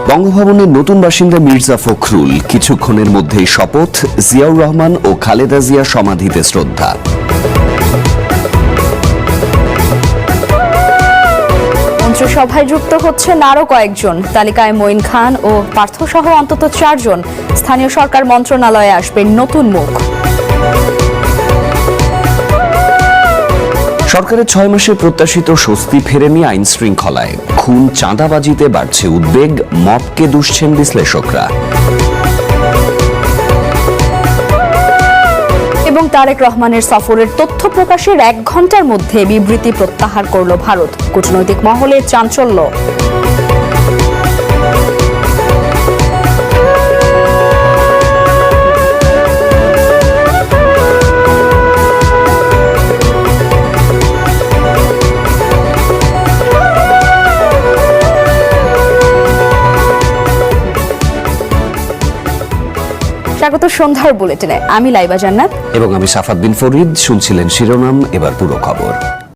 বঙ্গভবনের নতুন বাসিন্দা মির্জা ফখরুল কিছুক্ষণের মধ্যেই শপথ, জিয়াউর রহমান ও খালেদা জিয়া সমাধিতে শ্রদ্ধা। মন্ত্রিসভায় যুক্ত হচ্ছেন আরও কয়েকজন, তালিকায় মঈন খান ও পার্থসহ অন্তত 4 জন। স্থানীয় সরকার মন্ত্রণালয়ে আসবেন নতুন মুখ। সরকারের 6 মাসের প্রত্যাশিত স্বস্তি ফেরেনি আইন শৃঙ্খলায়। খুন, চাঁদাবাজিতে বাড়ছে উদ্বেগ, মবকে দুষছেন বিশ্লেষকরা। এবং তারেক রহমানের সফরের তথ্য প্রকাশের 1 ঘন্টার মধ্যে বিবৃতি প্রত্যাহার করল ভারত। কূটনৈতিক মহলে চাঞ্চল্য। স্বাগত সন্ধ্যার বুলেটিনে। আমি লাইবা জান্নাত এবং আমি সাফাত বিন ফরিদ। শুনছিলেন শিরোনাম, এবার পুরো খবর।